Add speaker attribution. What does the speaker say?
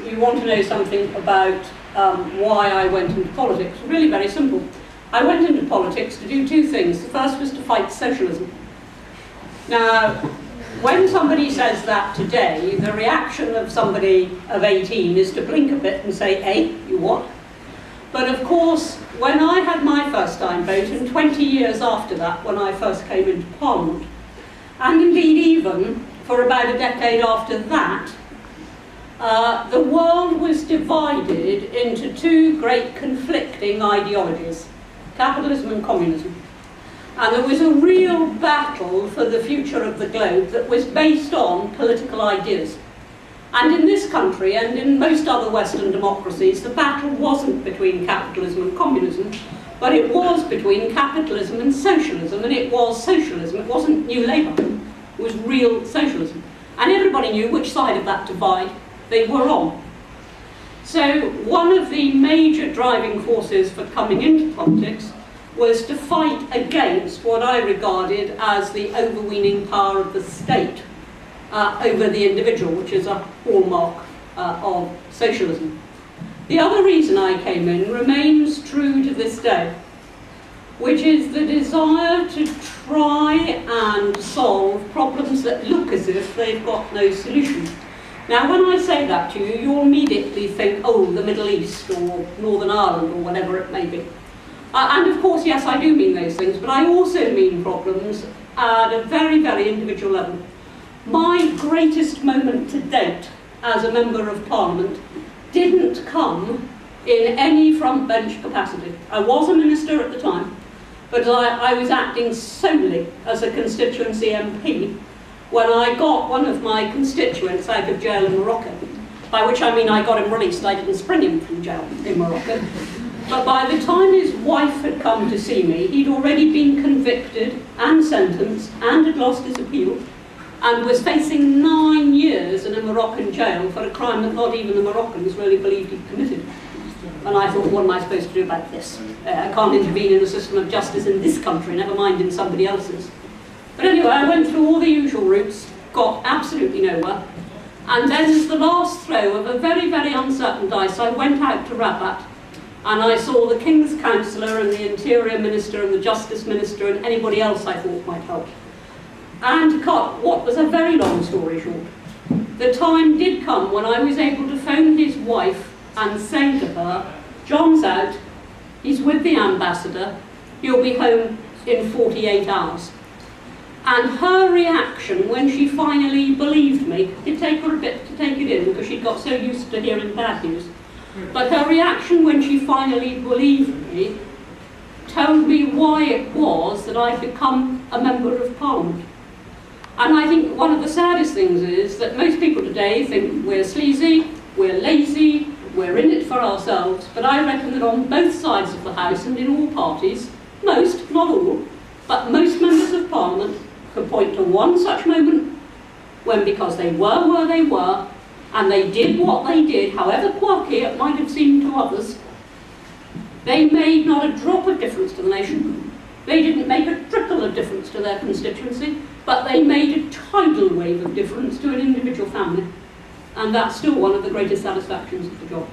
Speaker 1: you want to know something about why I went into politics. Really very simple. I went into politics to do two things. The first was to fight socialism. Now, when somebody says that today, the reaction of somebody of 18 is to blink a bit and say, hey, you what? But of course, when I had my first time vote, and 20 years after that, when I first came into Parliament, and indeed even for about a decade after that, the world was divided into two great conflicting ideologies, capitalism and communism. And there was a real battle for the future of the globe that was based on political ideas. And in this country, and in most other Western democracies, the battle wasn't between capitalism and communism, but it was between capitalism and socialism, and it was socialism. It wasn't New Labour, it was real socialism. And everybody knew which side of that divide they were on. So one of the major driving forces for coming into politics was to fight against what I regarded as the overweening power of the state over the individual, which is a hallmark of socialism. The other reason I came in remains true to this day, which is the desire to try and solve problems that look as if they've got no solution. Now, when I say that to you, you'll immediately think, oh, the Middle East or Northern Ireland or whatever it may be. And of course, yes, I do mean those things, but I also mean problems at a very, very individual level. My greatest moment to date as a Member of Parliament didn't come in any front bench capacity. I was a minister at the time, but I was acting solely as a constituency MP when I got one of my constituents out of jail in Morocco, by which I mean I got him released. I didn't spring him from jail in Morocco. But by the time his wife had come to see me, he'd already been convicted and sentenced and had lost his appeal and was facing 9 years in a Moroccan jail for a crime that not even the Moroccans really believed he'd committed. And I thought, what am I supposed to do about this? I can't intervene in the system of justice in this country, never mind in somebody else's. But anyway, I went through all the usual routes, got absolutely nowhere, and then as the last throw of a very, very uncertain dice, I went out to Rabat, and I saw the King's Counsellor and the Interior Minister and the Justice Minister and anybody else I thought might help. And to cut what was a very long story short, the time did come when I was able to phone his wife and say to her, John's out, he's with the ambassador, he'll be home in 48 hours. And her reaction when she finally believed me, it did take her a bit to take it in because she'd got so used to hearing bad news, but her reaction when she finally believed me told me why it was that I'd become a Member of Parliament. And I think one of the saddest things is that most people today think we're sleazy, we're lazy, we're in it for ourselves, but I reckon that on both sides of the House and in all parties, most, not all, but most Members of Parliament could point to one such moment when, because they were where they were, and they did what they did, however quirky it might have seemed to others, they made not a drop of difference to the nation. They didn't make a trickle of difference to their constituency, but they made a tidal wave of difference to an individual family. And that's still one of the greatest satisfactions of the job.